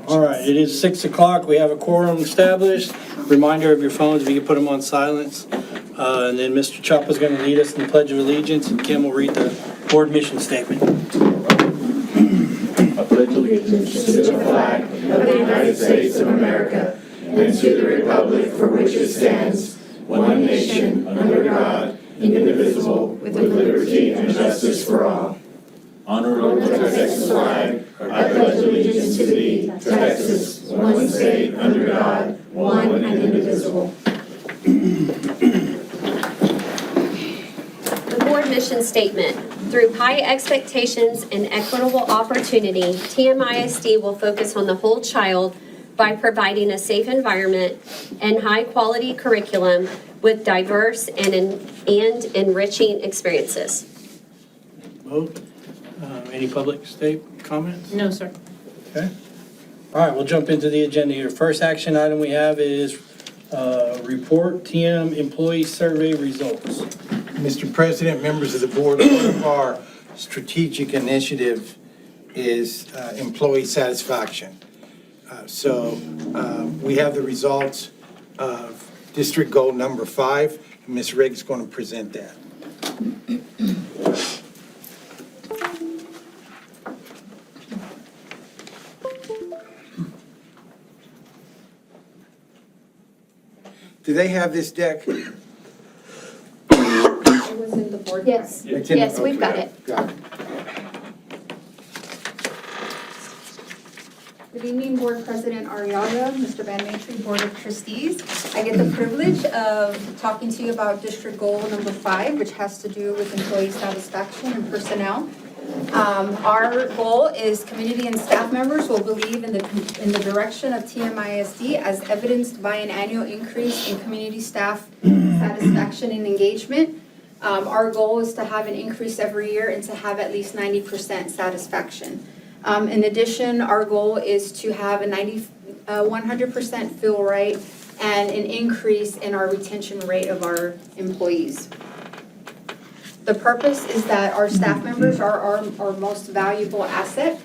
All right, it is 6 o'clock. We have a quorum established. Reminder of your phones, if you can put them on silence. And then Mr. Chapa's going to lead us in the Pledge of Allegiance, and Kim will read the board mission statement. I pledge allegiance to the flag of the United States of America and to the republic for which it stands, one nation, under God, indivisible, with liberty and justice for all. Honorable Texas flag, I pledge allegiance to thee, Texas, one state, under God, one and indivisible. The board mission statement. Through high expectations and equitable opportunity, TMISD will focus on the whole child by providing a safe environment and high-quality curriculum with diverse and enriching experiences. Vote. Any public state comments? No, sir. Okay. All right, we'll jump into the agenda here. First action item we have is report TM employee survey results. Mr. President, members of the board, one of our strategic initiative is employee satisfaction. We have the results of district goal number 5. Ms. Riggs is going to present that. Do they have this deck? It was in the board. Yes, It's in- yes, we've got okay, it. Got it. Good evening, Board President Arriaga, Mr. Van Matry, Board of Trustees. I get the privilege of talking to you about District Goal number 5, which has to do with employee satisfaction and personnel. Our goal is community and staff members will believe in the direction of TMISD as evidenced by an annual increase in community staff satisfaction and engagement. Our goal is to have an increase every year and to have at least 90% satisfaction. In addition, our goal is to have a 100% fill rate and an increase in our retention rate of our employees. The purpose is that our staff members are our most valuable asset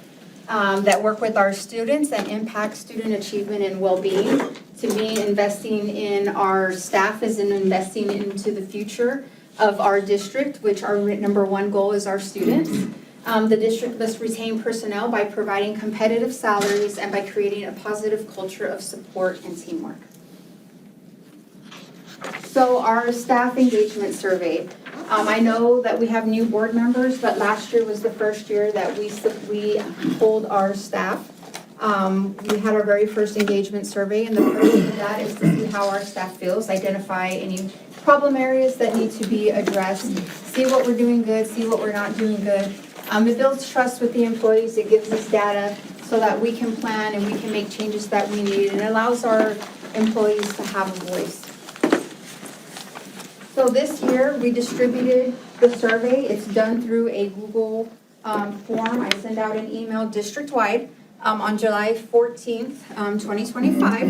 that work with our students and impact student achievement and well-being. To me, investing in our staff is in investing into the future of our district, which our number one goal is our students. The district must retain personnel by providing competitive salaries and by creating a positive culture of support and teamwork. So our staff engagement survey. I know that we have new board members, but last year was the first year that we polled our staff. We had our very first engagement survey, and the purpose of that is to see how our staff feels, identify any problem areas that need to be addressed, see what we're doing good, see what we're not doing good. It builds trust with the employees, it gives us data so that we can plan and we can make changes that we need, and it allows our employees to have a voice. So this year, we distributed the survey. It's done through a Google form. I send out an email district-wide on July 14th, 2025.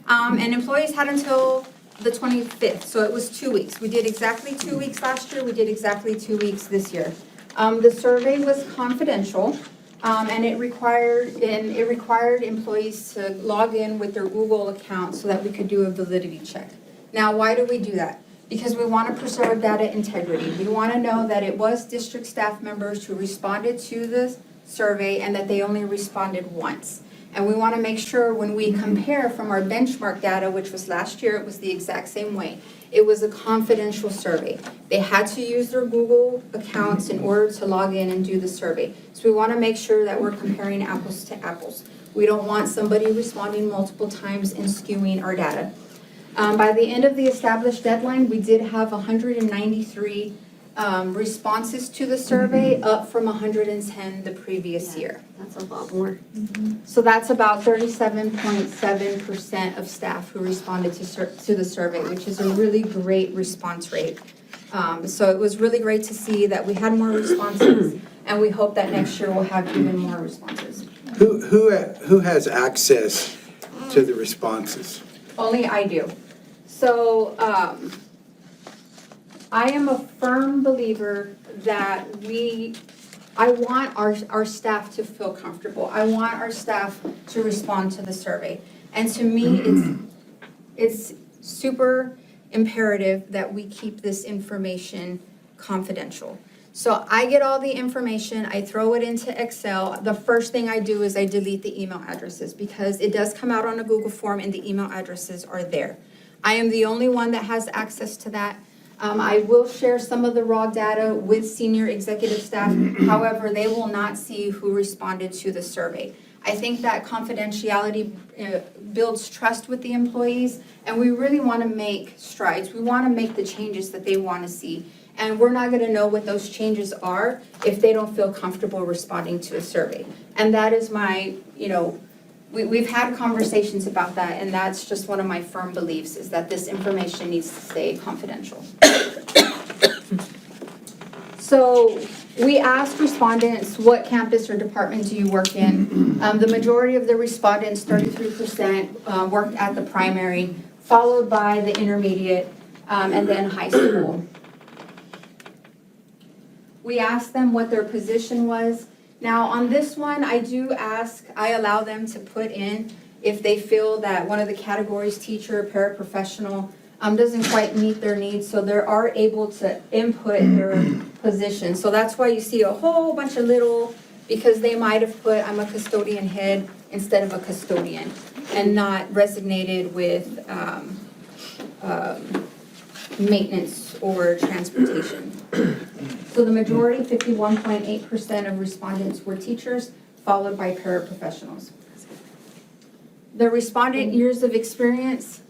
And employees had until the 25th, so it was 2 weeks. We did exactly 2 weeks last year. We did exactly 2 weeks this year. The survey was confidential, and it required employees to log in with their Google account so that we could do a validity check. Now, why do we do that? Because we want to preserve data integrity. We want to know that it was district staff members who responded to the survey and that they only responded once. And we want to make sure when we compare from our benchmark data, which was last year, it was the exact same way. It was a confidential survey. They had to use their Google accounts in order to log in and do the survey. So we want to make sure that we're comparing apples to apples. We don't want somebody responding multiple times and skewing our data. By the end of the established deadline, we did have 193 responses to the survey, up from 110 the previous year. That's a lot more. So that's about 37.7% of staff who responded to the survey, which is a really great response rate. So it was really great to see that we had more responses, and we hope that next year we'll have even more responses. Who has access to the responses? Only I do. So I am a firm believer that we I want our staff to feel comfortable. I want our staff to respond to the survey. And to me, it's super imperative that we keep this information confidential. So I get all the information, I throw it into Excel. The first thing I do is I delete the email addresses because it does come out on a Google form and the email addresses are there. I am the only one that has access to that. I will share some of the raw data with senior executive staff. However, they will not see who responded to the survey. I think that confidentiality builds trust with the employees, and we really want to make strides. We want to make the changes that they want to see. And we're not going to know what those changes are if they don't feel comfortable responding to a survey. And that is my, we've had conversations about that, and that's just one of my firm beliefs, is that this information needs to stay confidential. So we asked respondents, what campus or department do you work in? The majority of the respondents, 33%, worked at the primary, followed by the intermediate, and then high school. We asked them what their position was. Now, on this one, I allow them to put in if they feel that one of the categories, teacher, paraprofessional, doesn't quite meet their needs, so they are able to input their position. So that's why you see a whole bunch of little, because they might have put, I'm a custodian head instead of a custodian, and not resonated with maintenance or transportation. So the majority, 51.8% of respondents were teachers, followed by paraprofessionals. The respondent years of experience,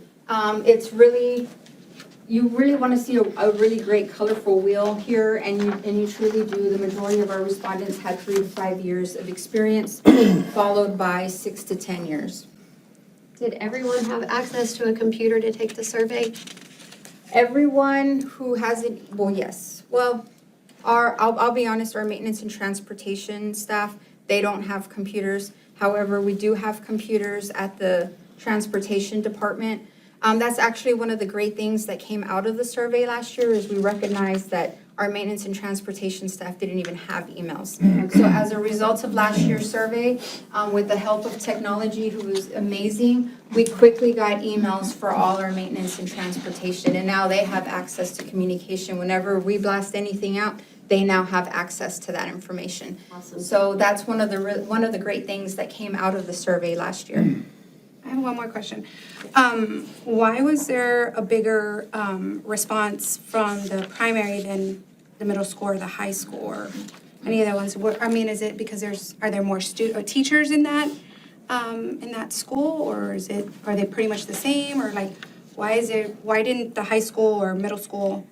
you really want to see a really great colorful wheel here, and you truly do. The majority of our respondents had 3 to 5 years of experience, followed by 6 to 10 years. Did everyone have access to a computer to take the survey? Everyone who hasn't, well, yes. Well, I'll be honest, our maintenance and transportation staff, they don't have computers. However, we do have computers at the transportation department. That's actually one of the great things that came out of the survey last year, is we recognized that our maintenance and transportation staff didn't even have emails. So as a result of last year's survey, with the help of technology, who was amazing, we quickly got emails for all our maintenance and transportation, and now they have access to communication. Whenever we blast anything out, they now have access to that information. Awesome. So that's one of the great things that came out of the survey last year. I have one more question. Why was there a bigger response from the primary than the middle school or the high school or any of the ones? Is it because are there more teachers in that school, or are they pretty much the same, or like why didn't the high school or middle school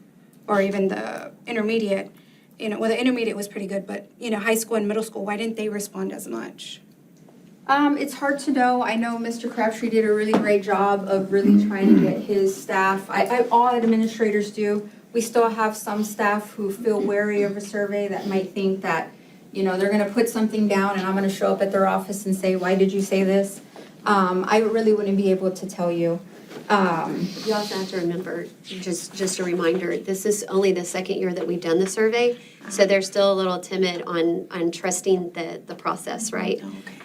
or even the intermediate, the intermediate was pretty good, but high school and middle school, why didn't they respond as much? It's hard to know. I know Mr. Crabtree did a really great job of really trying to get his staff. All administrators do. We still have some staff who feel wary of a survey that might think that, they're going to put something down and I'm going to show up at their office and say, why did you say this? I really wouldn't be able to tell you. You also have to remember, just a reminder, this is only the second year that we've done the survey, so they're still a little timid on trusting the process, right?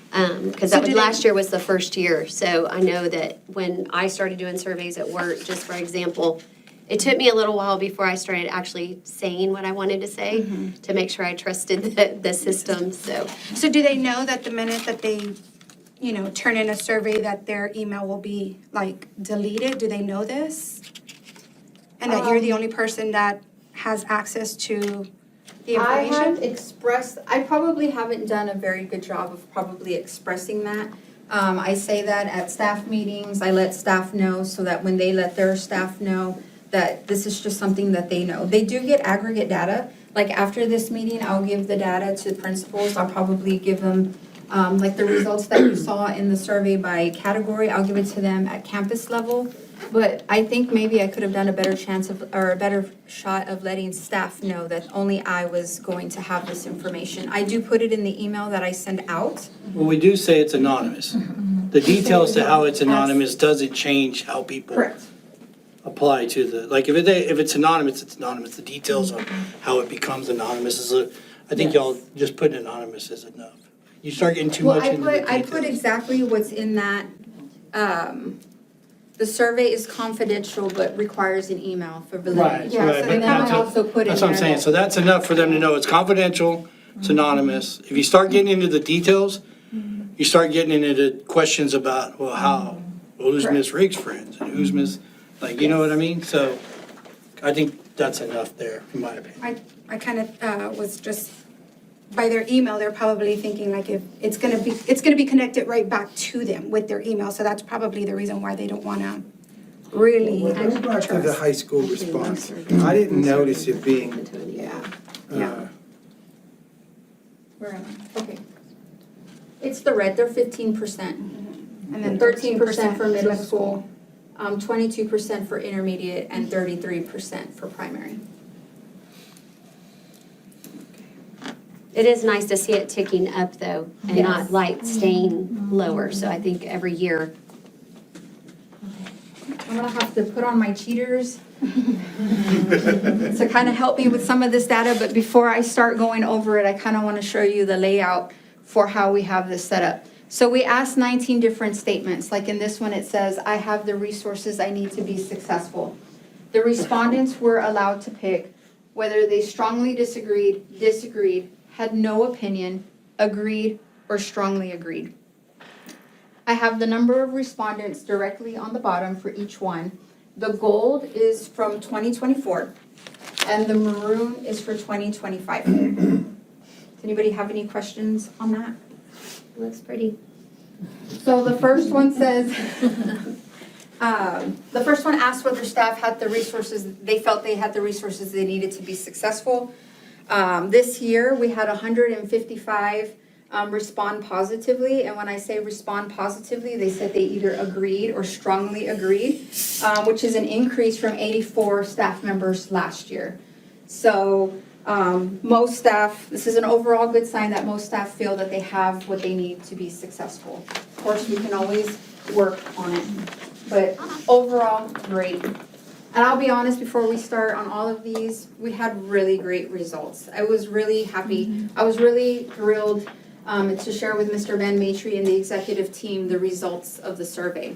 Because last year was the first year, so I know that when I started doing surveys at work, just for example, it took me a little while before I started actually saying what I wanted to say to make sure I trusted the system, so. So do they know that the minute that they turn in a survey that their email will be like deleted? Do they know this? And that you're the only person that has access to the information? I probably haven't done a very good job of probably expressing that. I say that at staff meetings. I let staff know so that when they let their staff know that this is just something that they know. They do get aggregate data. Like after this meeting, I'll give the data to principals. I'll probably give them like the results that you saw in the survey by category. I'll give it to them at campus level. But I think maybe I could have done a better shot of letting staff know that only I was going to have this information. I do put it in the email that I send out. Well, we do say it's anonymous. The details to how it's anonymous doesn't change how people Correct. apply to if it's anonymous, it's anonymous. The details on how it becomes anonymous is I think Yes. y'all just put anonymous is enough. You start getting too Well, much into the details. I put exactly what's in that, the survey is confidential but requires an email for validity. Right, Yeah, right, so but then that's I a- also put in That's what I'm there saying, that- so that's enough for them to know it's confidential, it's anonymous. If you start getting into the details, you start getting into questions about, well, how, well, who's Correct. Miss Riggs' friends, and who's Miss, like, you know what I mean? So, I think that's enough there, in my opinion. I kind of was just, by their email, they're probably thinking like if it's gonna be connected right back to them with their email, so that's probably the reason why they don't wanna really Well, go back to the trust. high school response. I didn't notice it being, Yeah, Where am I? Okay. It's the red, they're 15%. and then 13% for middle school, 22% for intermediate, and 33% for primary. It is nice to see it ticking up though, and not Yes. like staying lower. So I think every year, I'm gonna have to put on my cheaters to kind of help me with some of this data, but before I start going over it, I kind of want to show you the layout for how we have this set up. So we asked 19 different statements, like in this one, it says, I have the resources I need to be successful. The respondents were allowed to pick whether they strongly disagreed, had no opinion, agreed, or strongly agreed. I have the number of respondents directly on the bottom for each one. The gold is from 2024, and the maroon is for 2025. Does anybody have any questions on that? looks pretty. So the first one says, the first one asked whether staff had the resources, they felt they had the resources they needed to be successful. This year, we had 155 respond positively, and when I say respond positively, they said they either agreed or strongly agreed, which is an increase from 84 staff members last year. So most staff, this is an overall good sign that most staff feel that they have what they need to be successful. Of course, we can always work on it, but overall, great. And I'll be honest, before we start on all of these, we had really great results. I was really happy. I was really thrilled to share with Mr. Van Matry and the executive team the results of the survey.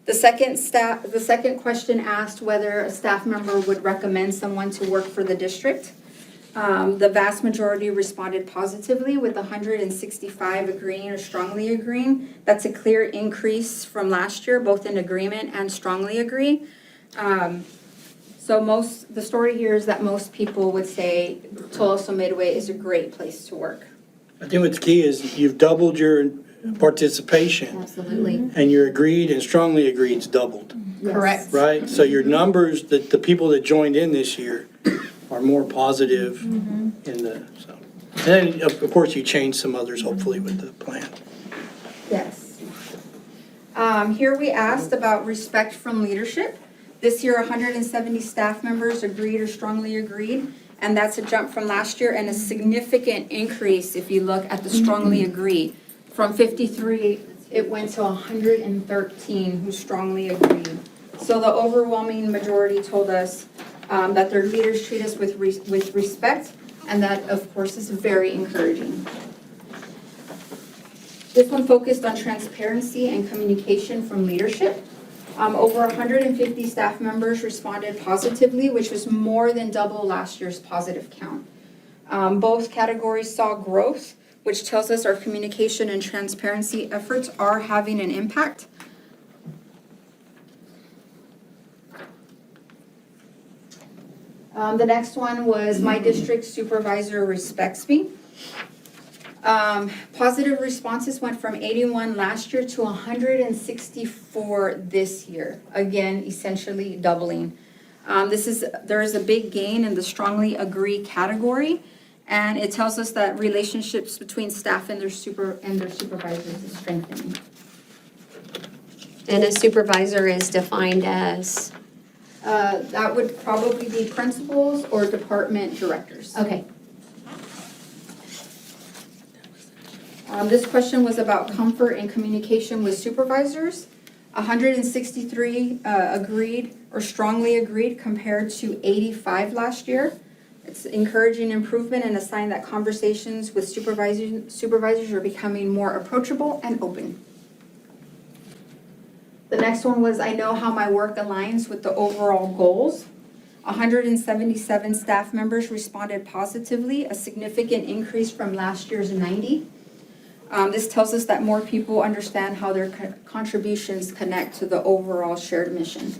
The second question asked whether a staff member would recommend someone to work for the district. The vast majority responded positively, with 165 agreeing or strongly agreeing. That's a clear increase from last year, both in agreement and strongly agree. So the story here is that most people would say Toloso Midway is a great place to work. I think what's key is you've doubled your participation, Absolutely. and your agreed and strongly agreed's doubled, Correct. right? So your numbers, the people that joined in this year are more positive in the, so. And then, of course, you change some others hopefully with the plan. Yes. Here we asked about respect from leadership. This year, 170 staff members agreed or strongly agreed, and that's a jump from last year and a significant increase if you look at the strongly agreed. From 53, it went to 113 who strongly agreed. So the overwhelming majority told us that their leaders treat us with respect, and that, of course, is very encouraging. This one focused on transparency and communication from leadership. Over 150 staff members responded positively, which was more than double last year's positive count. Both categories saw growth, which tells us our communication and transparency efforts are having an impact. The next one was my district supervisor respects me. Positive responses went from 81 last year to 164 this year. Again, essentially doubling. There is a big gain in the strongly agree category, and it tells us that relationships between staff and their supervisors is strengthening. And a supervisor is defined as, That would probably be principals or department directors. okay. This question was about comfort and communication with supervisors. 163 agreed or strongly agreed compared to 85 last year. It's encouraging improvement and a sign that conversations with supervisors are becoming more approachable and open. The next one was, I know how my work aligns with the overall goals. 177 staff members responded positively, a significant increase from last year's 90. This tells us that more people understand how their contributions connect to the overall shared mission.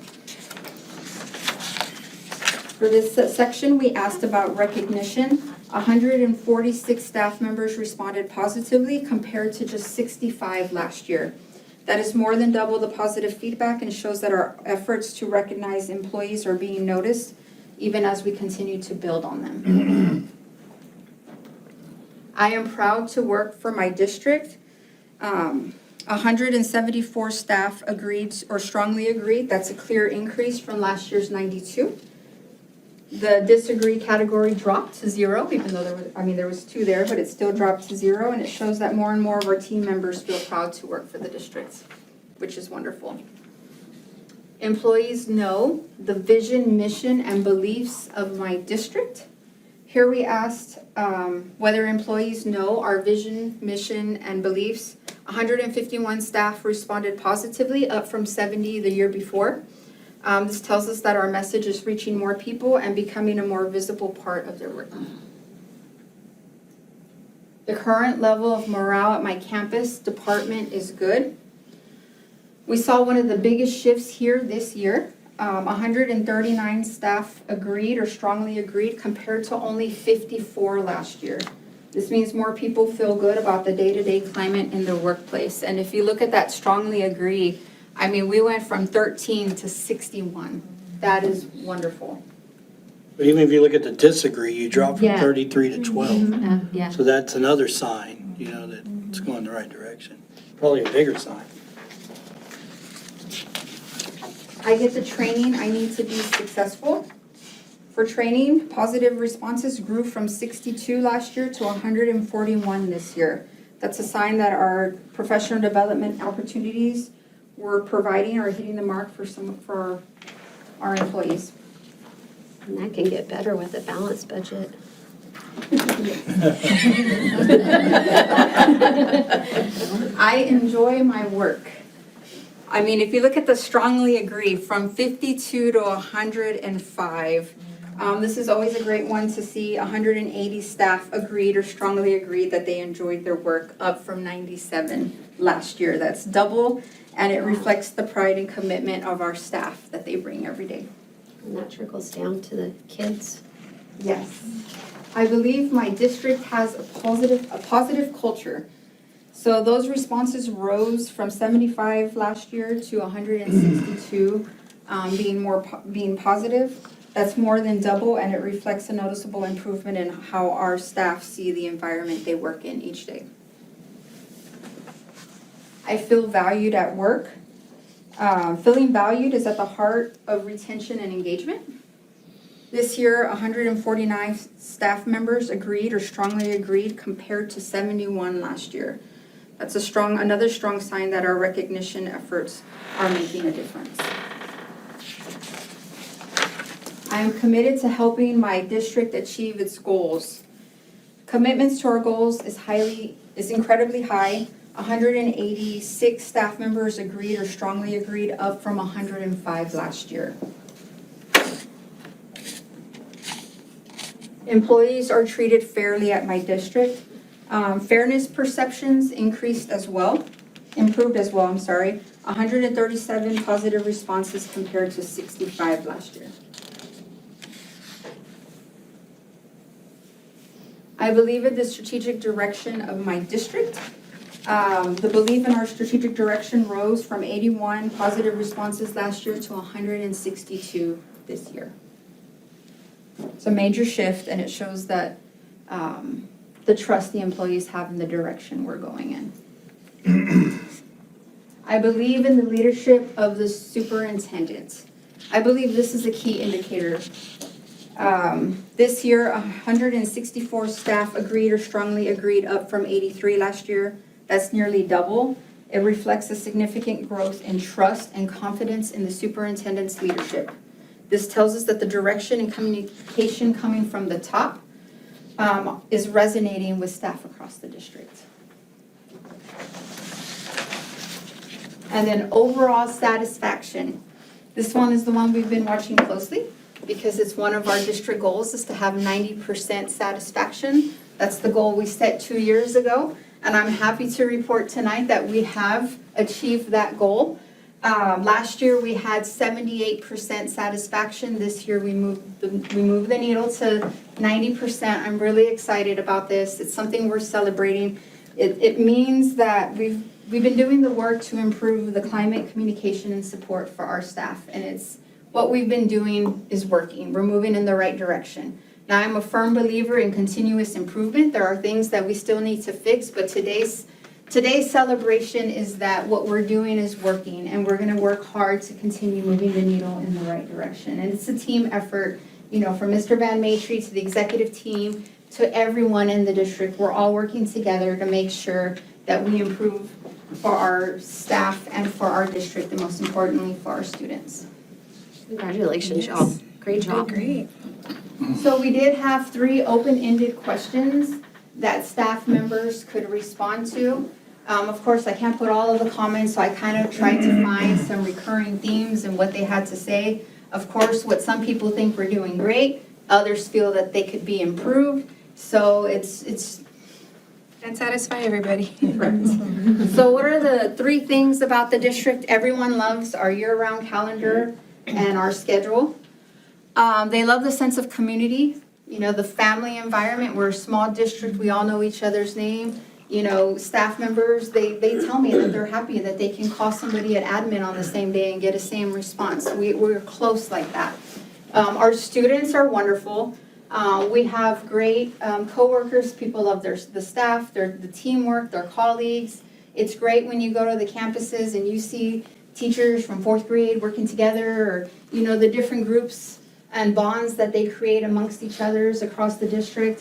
For this section, we asked about recognition. 146 staff members responded positively compared to just 65 last year. That is more than double the positive feedback and shows that our efforts to recognize employees are being noticed, even as we continue to build on them. I am proud to work for my district. 174 staff agreed or strongly agreed. That's a clear increase from last year's 92. The disagree category dropped to 0, even though there was 2 there, but it still dropped to 0, and it shows that more and more of our team members feel proud to work for the district, which is wonderful. Employees know the vision, mission, and beliefs of my district. Here we asked whether employees know our vision, mission, and beliefs. 151 staff responded positively, up from 70 the year before. This tells us that our message is reaching more people and becoming a more visible part of their work. The current level of morale at my campus department is good. We saw one of the biggest shifts here this year. 139 staff agreed or strongly agreed compared to only 54 last year. This means more people feel good about the day-to-day climate in their workplace. And if you look at that strongly agree, we went from 13 to 61. That is wonderful. But even if you look at the disagree, you drop from Yeah. 33 to 12. Yeah. So that's another sign, that it's going the right direction. Probably a bigger sign. I get the training I need to be successful. For training, positive responses grew from 62 last year to 141 this year. That's a sign that our professional development opportunities we're providing are hitting the mark for our employees. And that can get better with a balanced budget. I enjoy my work. If you look at the strongly agree, from 52 to 105, this is always a great one to see. 180 staff agreed or strongly agreed that they enjoyed their work, up from 97 last year. That's double, and it reflects the pride and commitment of our staff that they bring every day. And that trickles down to the kids. Yes. I believe my district has a positive culture. So those responses rose from 75 last year to 162, being positive. That's more than double, and it reflects a noticeable improvement in how our staff see the environment they work in each day. I feel valued at work. Feeling valued is at the heart of retention and engagement. This year, 149 staff members agreed or strongly agreed compared to 71 last year. That's another strong sign that our recognition efforts are making a difference. I am committed to helping my district achieve its goals. Commitments to our goals is incredibly high. 186 staff members agreed or strongly agreed, up from 105 last year. Employees are treated fairly at my district. Fairness perceptions improved as well, 137 positive responses compared to 65 last year. I believe in the strategic direction of my district. The belief in our strategic direction rose from 81 positive responses last year to 162 this year. It's a major shift, and it shows that the trust the employees have in the direction we're going in. I believe in the leadership of the superintendent. I believe this is a key indicator. This year, 164 staff agreed or strongly agreed, up from 83 last year. That's nearly double. It reflects a significant growth in trust and confidence in the superintendent's leadership. This tells us that the direction and communication coming from the top is resonating with staff across the district. And then overall satisfaction. This one is the one we've been watching closely because it's one of our district goals is to have 90% satisfaction. That's the goal we set 2 years ago. And I'm happy to report tonight that we have achieved that goal. Last year we had 78% satisfaction. This year we moved the needle to 90%. I'm really excited about this. It's something we're celebrating. It means that we've been doing the work to improve the climate, communication, and support for our staff. And it's what we've been doing is working. We're moving in the right direction. Now, I'm a firm believer in continuous improvement. There are things that we still need to fix, but today's celebration is that what we're doing is working, and we're going to work hard to continue moving the needle in the right direction. And it's a team effort, you know, from Mr. Van Matry to the executive team to everyone in the district. We're all working together to make sure that we improve for our staff and for our district, and most importantly, for our students. Congratulations, y'all. Great job. Great. So we did have 3 open-ended questions that staff members could respond to. Of course, I can't put all of the comments, so I kind of tried to find some recurring themes and what they had to say. Of course, what some people think we're doing great, others feel that they could be improved. So it's And satisfy everybody. right. So what are the 3 things about the district everyone loves? Our year-round calendar and our schedule. They love the sense of community, you know, the family environment. We're a small district. We all know each other's name. You know, staff members, they tell me that they're happy that they can call somebody at admin on the same day and get a same response. We're close like that. Our students are wonderful. We have great coworkers. People love the staff, the teamwork, their colleagues. It's great when you go to the campuses and you see teachers from 4th grade working together, or, you know, the different groups and bonds that they create amongst each others across the district.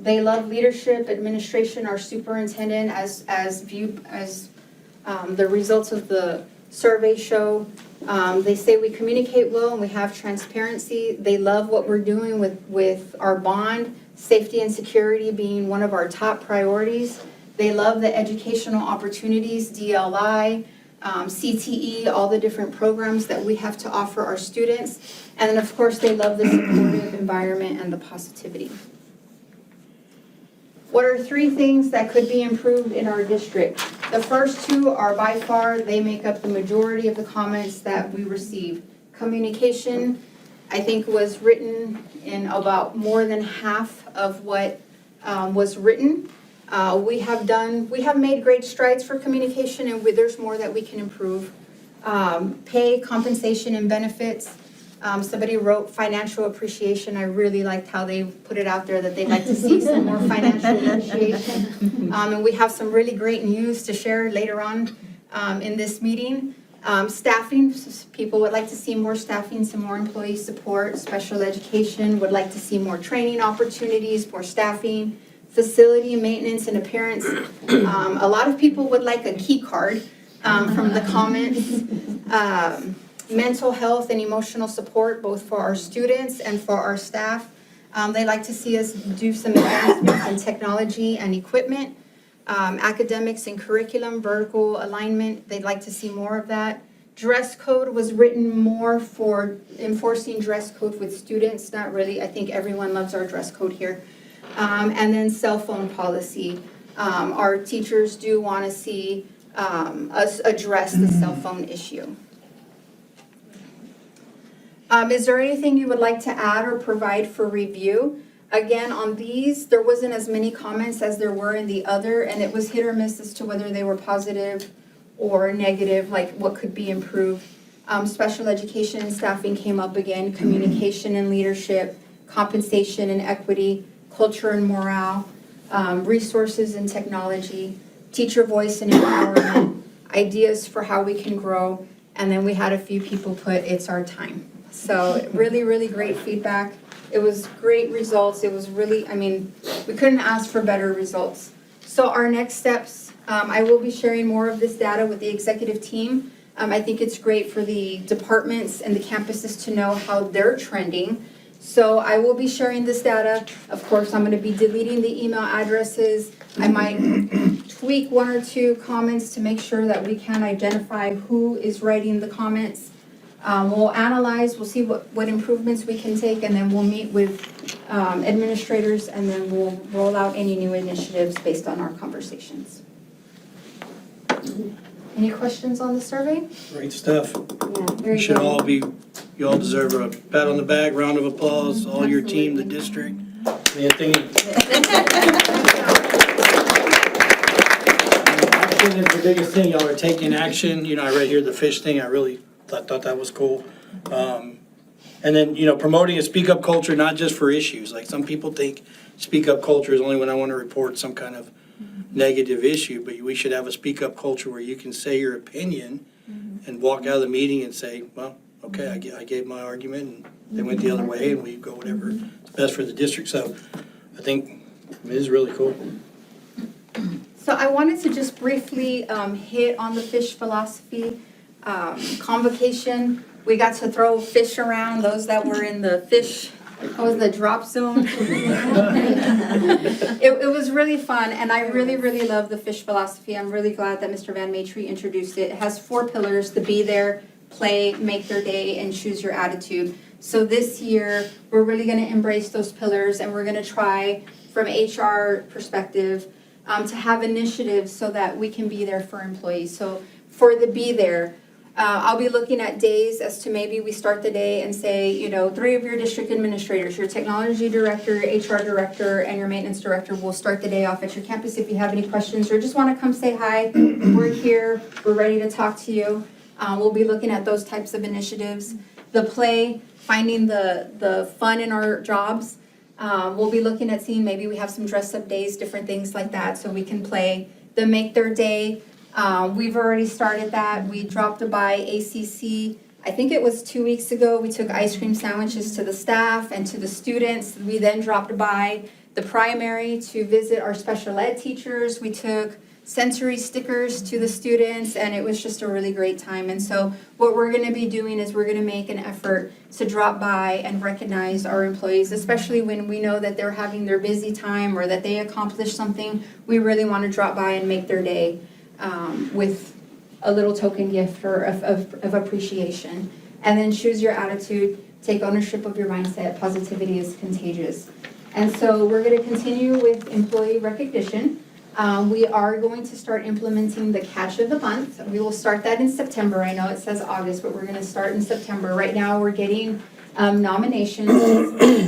They love leadership, administration, our superintendent, as the results of the survey show. They say we communicate well and we have transparency. They love what we're doing with our bond, safety and security being one of our top priorities. They love the educational opportunities, DLI, CTE, all the different programs that we have to offer our students. And then, of course, they love the supportive environment and the positivity. What are 3 things that could be improved in our district? The first 2 are by far, they make up the majority of the comments that we receive. Communication, I think, was written in about more than half of what was written. We have made great strides for communication, and there's more that we can improve. Pay, compensation, and benefits. Somebody wrote financial appreciation. I really liked how they put it out there that they'd like to see some more financial appreciation. And we have some really great news to share later on in this meeting. Staffing, people would like to see more staffing, some more employee support. Special education would like to see more training opportunities, more staffing. Facility maintenance and appearance. A lot of people would like a key card from the comments. Mental health and emotional support, both for our students and for our staff. They like to see us do some advancements in technology and equipment. Academics and curriculum, vertical alignment, they'd like to see more of that. Dress code was written more for enforcing dress code with students, not really. I think everyone loves our dress code here. And then cell phone policy. Our teachers do want to see us address the cell phone issue. Is there anything you would like to add or provide for review? Again, on these, there wasn't as many comments as there were in the other, and it was hit or miss as to whether they were positive or negative, like what could be improved. Special education and staffing came up again, communication and leadership, compensation and equity, culture and morale, resources and technology, teacher voice and empowerment, ideas for how we can grow, and then we had a few people put, it's our time. So really, really great feedback. It was great results. It was really, I mean, we couldn't ask for better results. So our next steps, I will be sharing more of this data with the executive team. I think it's great for the departments and the campuses to know how they're trending. So I will be sharing this data. Of course, I'm going to be deleting the email addresses. I might tweak one or two comments to make sure that we can identify who is writing the comments. We'll analyze, we'll see what improvements we can take, and then we'll meet with administrators, and then we'll roll out any new initiatives based on our conversations. Any questions on the survey? Great stuff. Yeah, You very should good. all you all deserve a pat on the back, round of applause, all your team, the district. Action is the biggest thing, y'all are taking action. You know, I read here the fish thing, I really thought that was cool. And then, you know, promoting a speak-up culture, not just for issues. Like, some people think speak-up culture is only when I want to report some kind of negative issue, but we should have a speak-up culture where you can say your opinion and walk out of the meeting and say, well, okay, I gave my argument, and they went the other way, and we go whatever is best for the district. So I think it is really cool. So I wanted to just briefly hit on the fish philosophy convocation. We got to throw fish around, those that were in the fish, what was the drop zone? It was really fun, and I really, really love the fish philosophy. I'm really glad that Mr. Van Matry introduced it. It has 4 pillars: to be there, play, make their day, and choose your attitude. So this year, we're really gonna embrace those pillars, and we're gonna try, from HR perspective, to have initiatives so that we can be there for employees. So for the be there, I'll be looking at days as to maybe we start the day and say, you know, 3 of your district administrators, your technology director, your HR director, and your maintenance director will start the day off at your campus. If you have any questions or just want to come say hi, we're here, we're ready to talk to you. We'll be looking at those types of initiatives. The play, finding the fun in our jobs. We'll be looking at seeing maybe we have some dress-up days, different things like that, so we can play. The make their day, we've already started that. We dropped by ACC, I think it was 2 weeks ago. We took ice cream sandwiches to the staff and to the students. We then dropped by the primary to visit our special ed teachers. We took sensory stickers to the students, and it was just a really great time. And so what we're going to be doing is we're going to make an effort to drop by and recognize our employees, especially when we know that they're having their busy time or that they accomplished something. We really want to drop by and make their day with a little token gift or of appreciation. And then choose your attitude, take ownership of your mindset. Positivity is contagious. And so we're going to continue with employee recognition. We are going to start implementing the catch of the month. We will start that in September. I know it says August, but we're going to start in September. Right now, we're getting nominations,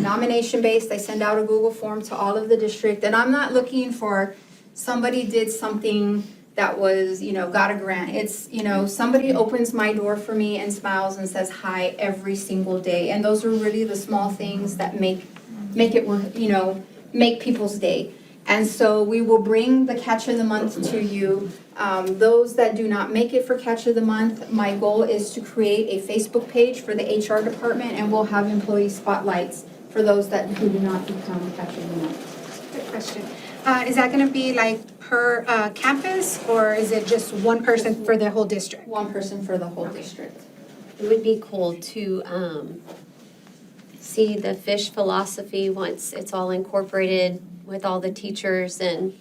nomination-based. I send out a Google form to all of the district, and I'm not looking for somebody did something that was, you know, got a grant. It's, you know, somebody opens my door for me and smiles and says hi every single day. And those are really the small things that make it work, you know, make people's day. And so we will bring the catch of the month to you. Those that do not make it for catch of the month, my goal is to create a Facebook page for the HR department, and we'll have employee spotlights for those who do not become catch of the month. Good question. Is that going to be like per campus, or is it just one person for the whole district? One person for the whole district. It would be cool to see the fish philosophy once it's all incorporated with all the teachers and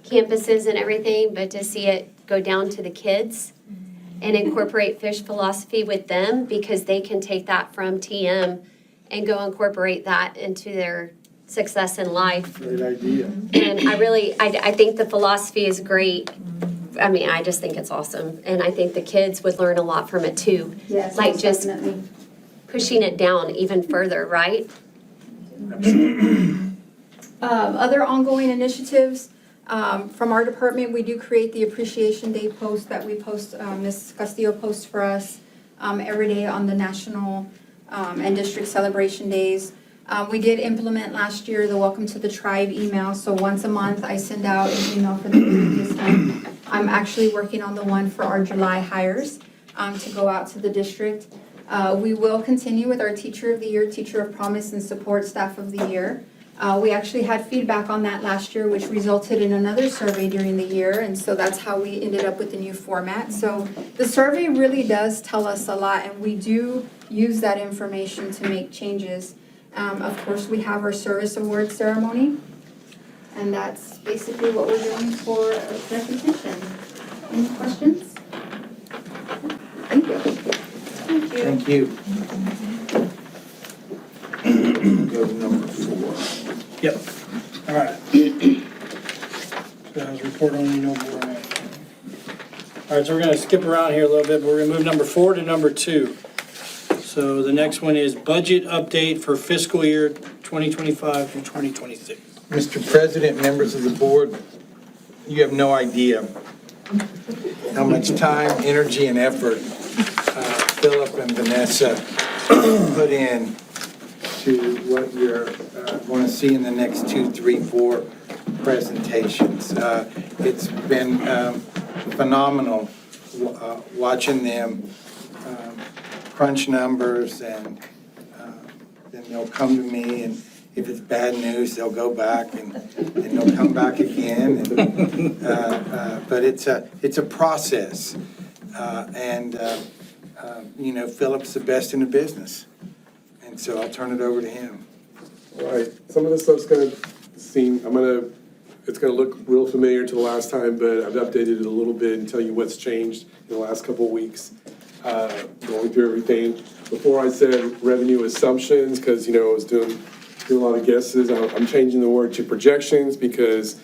campuses and everything, but to see it go down to the kids and incorporate fish philosophy with them, because they can take that from TM and go incorporate that into their success in life. Great idea. And I think the philosophy is great. I mean, I just think it's awesome. And I think the kids would learn a lot from it too. Yes, Like most just definitely. pushing it down even further, right? Other ongoing initiatives from our department, we do create the Appreciation Day post that we post, Ms. Castillo posts for us every day on the national and district celebration days. We did implement last year the Welcome to the Tribe email, so once a month I send out an email for the previous month. I'm actually working on the one for our July hires to go out to the district. We will continue with our Teacher of the Year, Teacher of Promise, and Support Staff of the Year. We actually had feedback on that last year, which resulted in another survey during the year, and so that's how we ended up with the new format. So the survey really does tell us a lot, and we do use that information to make changes. Of course, we have our service award ceremony, and that's basically what we're doing for recognition. Any questions? Thank you. Thank you. Go to number 4. Yep, all right. So that was report on the board. All right, so we're gonna skip around here a little bit, but we're gonna move number 4 to number 2. So the next one is budget update for fiscal year 2025 through 2026. Mr. President, members of the board, you have no idea how much time, energy, and effort Philip and Vanessa put in to what you're going to see in the next 2, 3, 4 presentations. It's been phenomenal watching them crunch numbers, and then they'll come to me, and if it's bad news, they'll go back and they'll come back again. But it's a process, and Philip's the best in the business, and so I'll turn it over to him. All right, some of this stuff's gonna seem, it's gonna look real familiar to the last time, but I've updated it a little bit and tell you what's changed in the last couple of weeks. Going through everything. Before I said revenue assumptions, because, I was doing a lot of guesses. I'm changing the word to projections because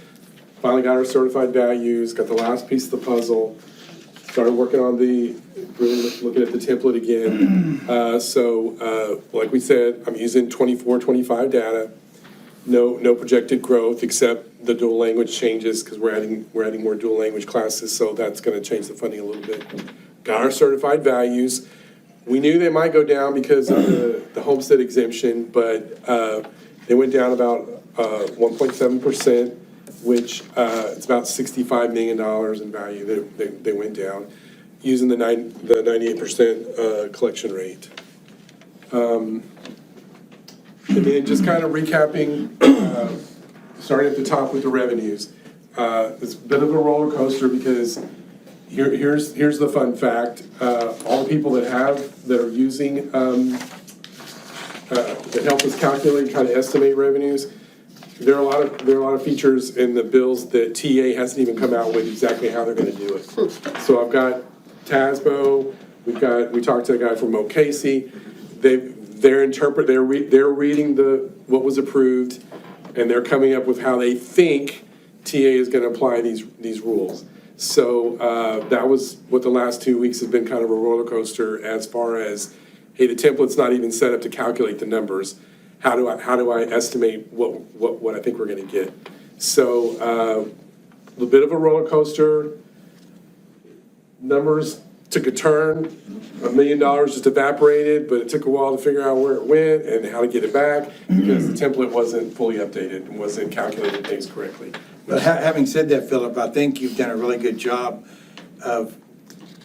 finally got our certified values, got the last piece of the puzzle, started working on really looking at the template again. Like we said, I'm using 24-25 data. No projected growth except the dual language changes because we're adding more dual language classes, so that's going to change the funding a little bit. Got our certified values. We knew they might go down because of the homestead exemption, but they went down about 1.7%, which it's about $65 million in value that they went down using the 98% collection rate. And then just kind of recapping, starting at the top with the revenues. It's a bit of a roller coaster because here's the fun fact. All the people that are using, that help us calculate, kind of estimate revenues, there are a lot of features in the bills that TA hasn't even come out with exactly how they're gonna do it. So I've got TASBO, we talked to a guy from Casey. They're reading what was approved, and they're coming up with how they think TA is gonna apply these rules. So that was what the last 2 weeks has been, kind of a roller coaster as far as, hey, the template's not even set up to calculate the numbers. How do I estimate what I think we're gonna get? So a little bit of a roller coaster. Numbers took a turn. $1 million just evaporated, but it took a while to figure out where it went and how to get it back because the template wasn't fully updated and wasn't calculating things correctly. But having said that, Philip, I think you've done a really good job of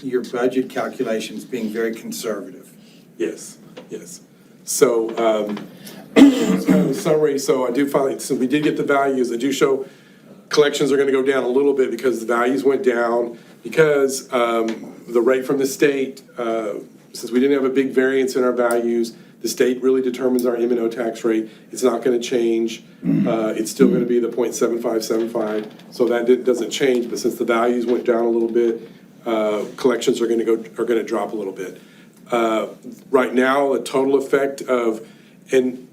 your budget calculations being very conservative. Yes. So it's kind of a summary. So we did get the values. I do show collections are going to go down a little bit because the values went down because the rate from the state, since we didn't have a big variance in our values, the state really determines our M&O tax rate. It's not going to change. It's still going to be the 0.7575. So that doesn't change. But since the values went down a little bit, collections are going to drop a little bit. Right now, a total effect of and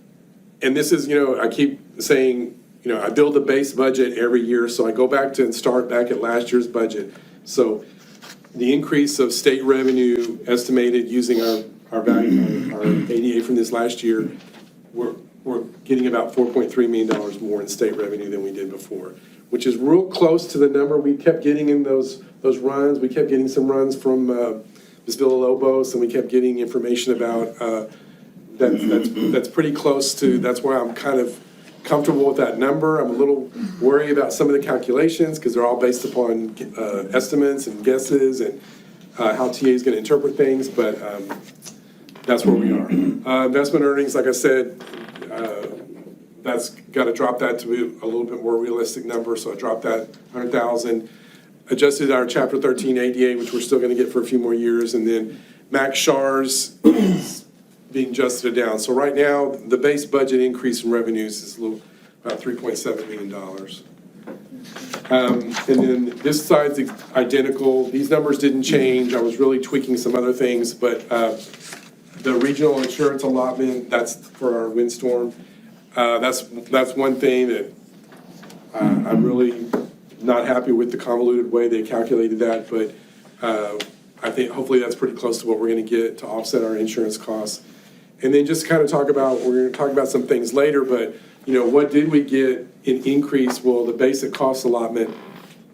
this is, I keep saying, I build a base budget every year, so I go back and start back at last year's budget. So the increase of state revenue estimated using our value, our ADA from this last year, we're getting about $4.3 million more in state revenue than we did before, which is real close to the number we kept getting in those runs. We kept getting some runs from Ms. Villalobos, and we kept getting information about that's pretty close to, that's why I'm kind of comfortable with that number. I'm a little worried about some of the calculations because they're all based upon estimates and guesses and how TA is going to interpret things, but that's where we are. Investment earnings, like I said, that's got to drop that to a little bit more realistic number, so I dropped that 100,000. Adjusted our Chapter 13 ADA, which we're still going to get for a few more years, and then Max Shars is being adjusted down. So right now, the base budget increase in revenues is about $3.7 million. And then this side's identical. These numbers didn't change. I was really tweaking some other things, but the regional insurance allotment, that's for our windstorm. That's one thing that I'm really not happy with the convoluted way they calculated that, but I think hopefully that's pretty close to what we're gonna get to offset our insurance costs. And then just kind of we're gonna talk about some things later, but, what did we get in increase? Well, the basic cost allotment,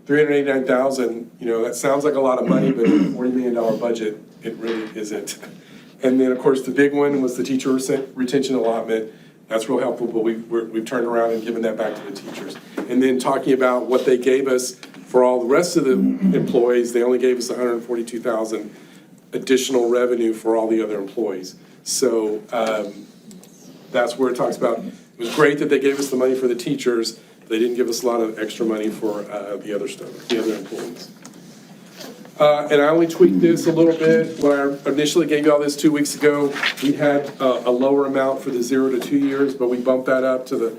$389,000, that sounds like a lot of money, but in a $40 million budget, it really isn't. And then, of course, the big one was the teacher retention allotment. That's real helpful, but we've turned around and given that back to the teachers. And then talking about what they gave us for all the rest of the employees, they only gave us $142,000 additional revenue for all the other employees. So that's where it talks about, it was great that they gave us the money for the teachers, but they didn't give us a lot of extra money for the other stuff, the other employees. And I only tweaked this a little bit. When I initially gave you all this 2 weeks ago, we had a lower amount for the 0 to 2 years, but we bumped that up to the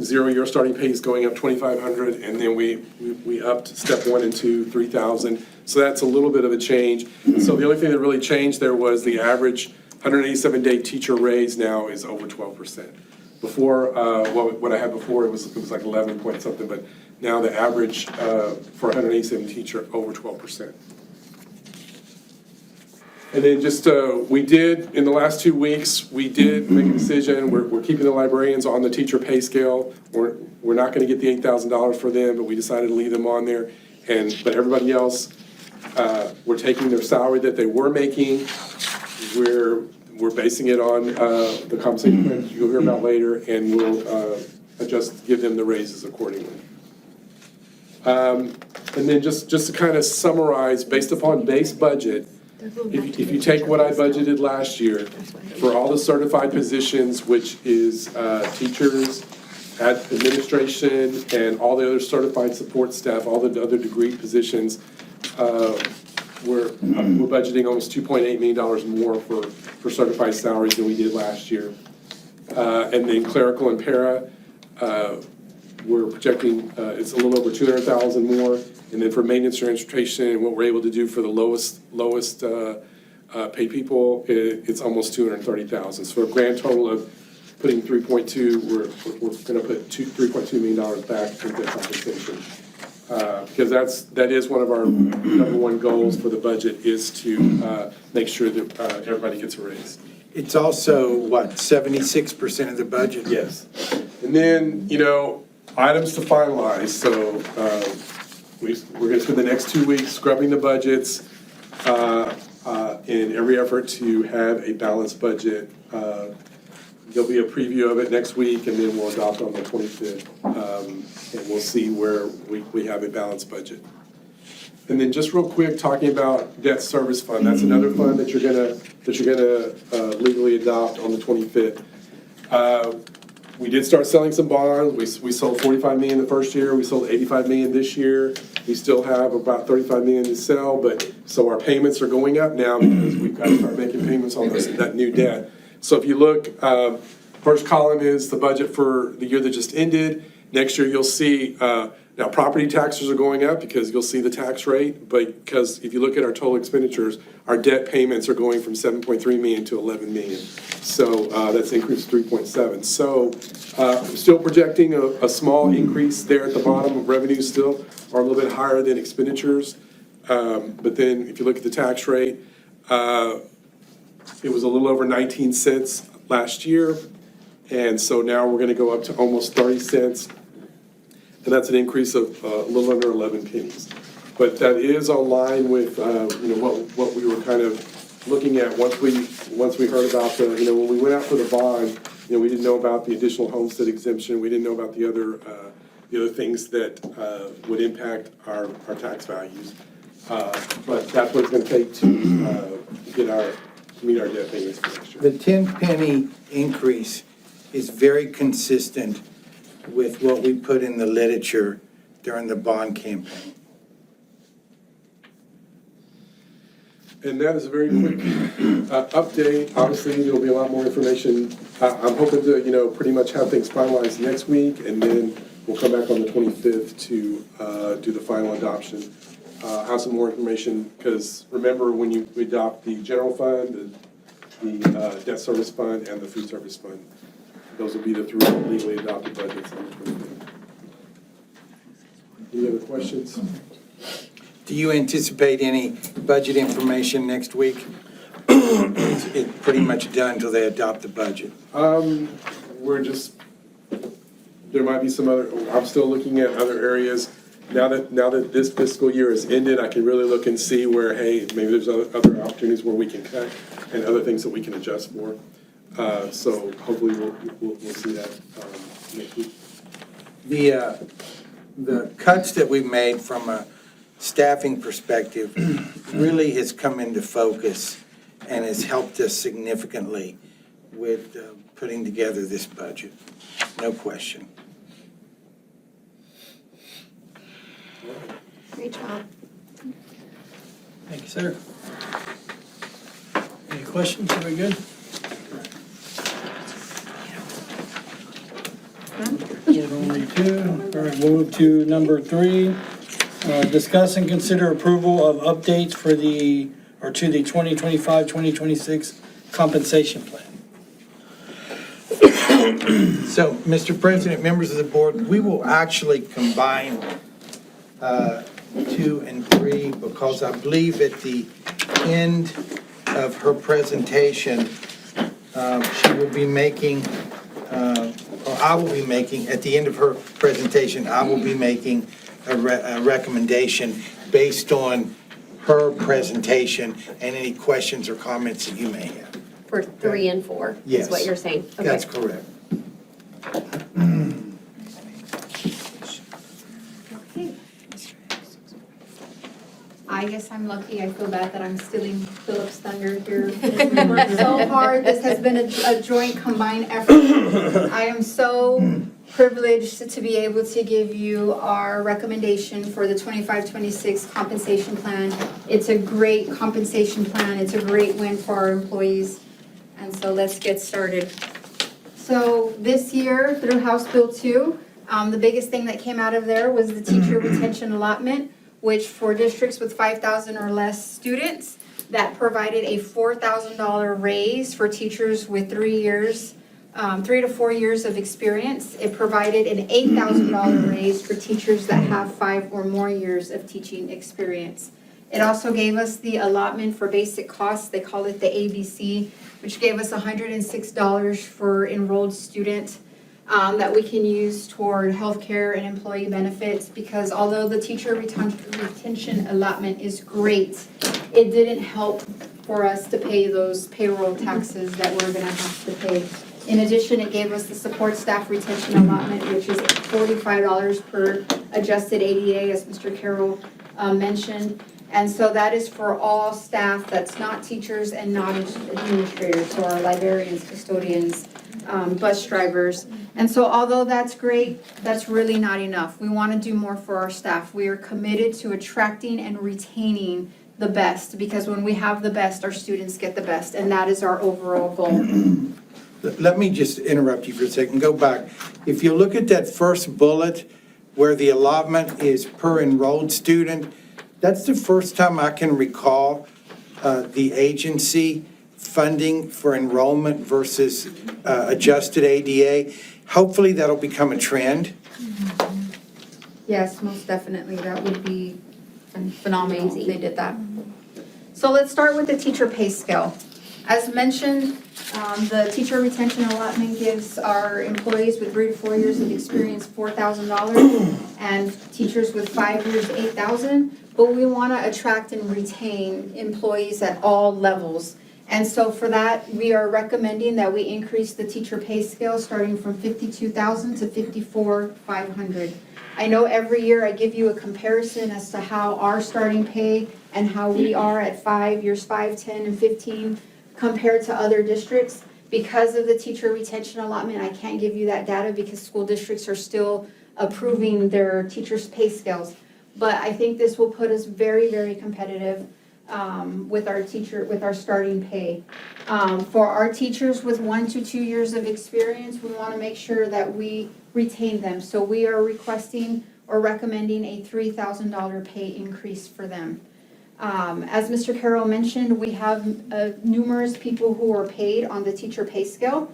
0 year starting pay is going up $2,500, and then we upped step 1 and 2, $3,000. So that's a little bit of a change. So the only thing that really changed there was the average 187-day teacher raise now is over 12%. Before, what I had before, it was like 11 point something, but now the average for 187 teacher, over 12%. And then just, we did, in the last 2 weeks, we did make a decision, we're keeping the librarians on the teacher pay scale. We're not gonna get the $8,000 for them, but we decided to leave them on there. But everybody else, we're taking their salary that they were making, we're basing it on the compensation plans you'll hear about later, and we'll give them the raises accordingly. And then just to kind of summarize, based upon base budget, if you take what I budgeted last year for all the certified positions, which is teachers, administration, and all the other certified support staff, all the other degree positions, we're budgeting almost $2.8 million more for certified salaries than we did last year. And then clerical and para, we're projecting it's a little over $200,000 more. And then for maintenance and transportation, what we're able to do for the lowest paid people, it's almost $230,000. So a grand total of putting 3.2, we're going to put $3.2 million back into the compensation. Because that is one of our number one goals for the budget, is to make sure that everybody gets a raise. It's also, 76% of the budget? Yes. And then, items to finalize. So we're going to spend the next 2 weeks scrubbing the budgets in every effort to have a balanced budget. There'll be a preview of it next week, and then we'll adopt on the 25th. And we'll see where we have a balanced budget. And then just real quick, talking about debt service fund. That's another fund that you're gonna legally adopt on the 25th. We did start selling some bonds. We sold $45 million the first year. We sold $85 million this year. We still have about $35 million to sell, so our payments are going up now because we've got to start making payments on that new debt. So if you look, first column is the budget for the year that just ended. Next year, you'll see, now property taxes are going up because you'll see the tax rate, but because if you look at our total expenditures, our debt payments are going from 7.3 million to 11 million. So that's increased 3.7. So I'm still projecting a small increase there at the bottom. Of revenues still are a little bit higher than expenditures. But then if you look at the tax rate, it was a little over 19 cents last year. And so now we're gonna go up to almost 30 cents. And that's an increase of a little under 11 pennies. But that is on line with, what we were kind of looking at once we heard about when we went out for the bond, we didn't know about the additional homestead exemption. We didn't know about the other things that would impact our tax values. But that's what it's gonna take to meet our debt payments for next year. The 10 penny increase, is very consistent with what we put in the literature during the bond campaign. And that is a very quick update. Obviously, there'll be a lot more information. I'm hoping to, pretty much have things finalized next week, and then we'll come back on the 25th to do the final adoption. Have some more information, because remember, when you adopt the general fund, the debt service fund, and the food service fund, those will be the 3 legally adopted budgets on the 25th. Any other questions? Do you anticipate any budget information next week? It's pretty much done until they adopt the budget. We're just, there might be some other, I'm still looking at other areas. Now that this fiscal year is ended, I can really look and see where, hey, maybe there's other opportunities where we can cut and other things that we can adjust for. So hopefully we'll see that next week. The cuts that we made from a staffing perspective really has come into focus and has helped us significantly with putting together this budget, no question. Great job. Thank you, sir. Any questions? Are we good? Only two. All right, we'll move to number 3. Discuss and consider approval of updates to the 2025-2026 compensation plan. So, Mr. President, members of the board, we will actually combine 2 and 3 because I believe at the end of her presentation, she will be making, or I will be making, at the end of her presentation, I will be making a recommendation based on her presentation and any questions or comments that you may have. For 3 and 4, Yes. is what you're saying? Okay. That's correct. Okay. I guess I'm lucky. I feel bad that I'm stealing Philip's thunder here. We worked so hard. This has been a joint combined effort. I am so privileged to be able to give you our recommendation for the 25-26 compensation plan. It's a great compensation plan. It's a great win for our employees. And so let's get started. So this year, through House Bill 2, the biggest thing that came out of there was the teacher retention allotment, which for districts with 5,000 or less students, that provided a $4,000 raise for teachers with 3 to 4 years of experience. It provided an $8,000 raise for teachers that have 5 or more years of teaching experience. It also gave us the allotment for basic costs, they call it the ABC, which gave us $106 for enrolled student that we can use toward healthcare and employee benefits, because although the teacher retention allotment is great, it didn't help for us to pay those payroll taxes that we're gonna have to pay. In addition, it gave us the support staff retention allotment, which is $45 per adjusted ADA, as Mr. Carroll mentioned. And so that is for all staff that's not teachers and not administrators, so our librarians, custodians, bus drivers. And so although that's great, that's really not enough. We want to do more for our staff. We are committed to attracting and retaining the best, because when we have the best, our students get the best, and that is our overall goal. Let me just interrupt you for a second, go back. If you look at that first bullet where the allotment is per enrolled student, that's the first time I can recall the agency funding for enrollment versus adjusted ADA. Hopefully that'll become a trend. Yes, most definitely. That would be phenomenal if they did that. So let's start with the teacher pay scale. As mentioned, the teacher retention allotment gives our employees with 3 to 4 years of experience $4,000 and teachers with 5 years $8,000. But we want to attract and retain employees at all levels. And so for that, we are recommending that we increase the teacher pay scale starting from $52,000 to $54,500. I know every year I give you a comparison as to how our starting pay and how we are at 5 years 5, 10, and 15 compared to other districts, Because of the teacher retention allotment, I can't give you that data because school districts are still approving their teachers' pay scales. But I think this will put us very, very competitive with our starting pay. For our teachers with 1 to 2 years of experience, we want to make sure that we retain them. So we are requesting or recommending a $3,000 pay increase for them. As Mr. Carroll mentioned, we have numerous people who are paid on the teacher pay scale.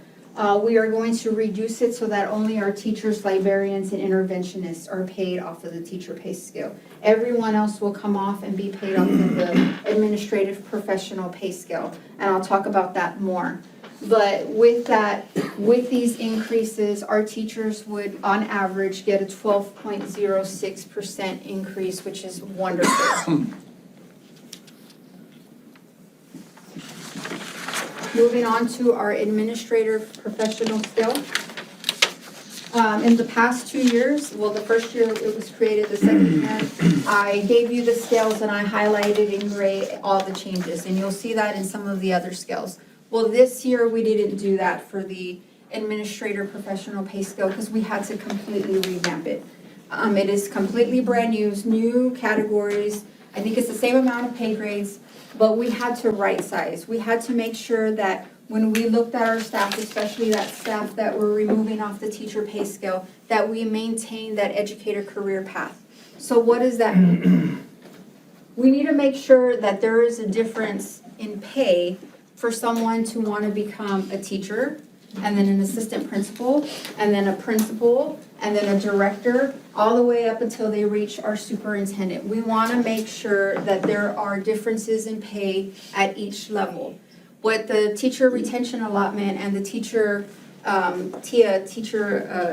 We are going to reduce it so that only our teachers, librarians, and interventionists are paid off of the teacher pay scale. Everyone else will come off and be paid off of the administrative professional pay scale, and I'll talk about that more. But with that, with these increases, our teachers would, on average, get a 12.06% increase, which is wonderful. Moving on to our administrative professional scale. In the past 2 years, well, the first year it was created, the second year, I gave you the scales and I highlighted in gray all the changes, and you'll see that in some of the other scales. Well, this year we didn't do that for the administrator professional pay scale because we had to completely revamp it. It is completely brand new categories. I think it's the same amount of pay grades, but we had to right size. We had to make sure that when we looked at our staff, especially that staff that we're removing off the teacher pay scale, that we maintain that educator career path. So what does that mean? We need to make sure that there is a difference in pay for someone to want to become a teacher, and then an assistant principal, and then a principal, and then a director, all the way up until they reach our superintendent. We want to make sure that there are differences in pay at each level. What the teacher retention allotment and the teacher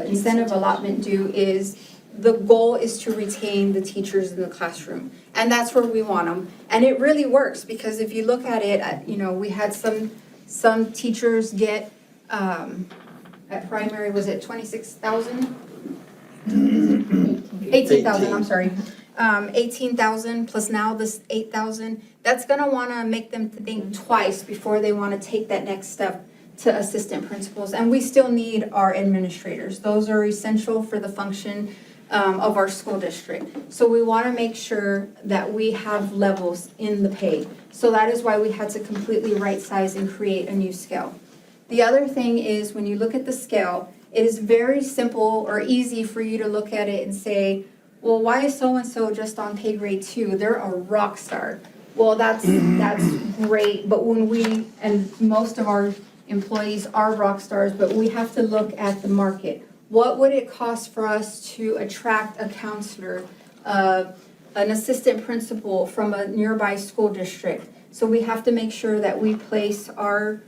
incentive allotment do is the goal is to retain the teachers in the classroom. And that's where we want them. And it really works because if you look at it, we had some teachers get, at primary, was it 26,000? 18,000, I'm sorry. 18,000 plus now this 8,000. That's gonna wanna make them think twice before they wanna take that next step to assistant principals. And we still need our administrators. Those are essential for the function of our school district. So we want to make sure that we have levels in the pay. So that is why we had to completely right size and create a new scale. The other thing is when you look at the scale, it is very simple or easy for you to look at it and say, well, why is so-and-so just on pay grade 2? They're a rock star. Well, that's great, but and most of our employees are rock stars, but we have to look at the market. What would it cost for us to attract a counselor, an assistant principal from a nearby school district? So we have to make sure that we place our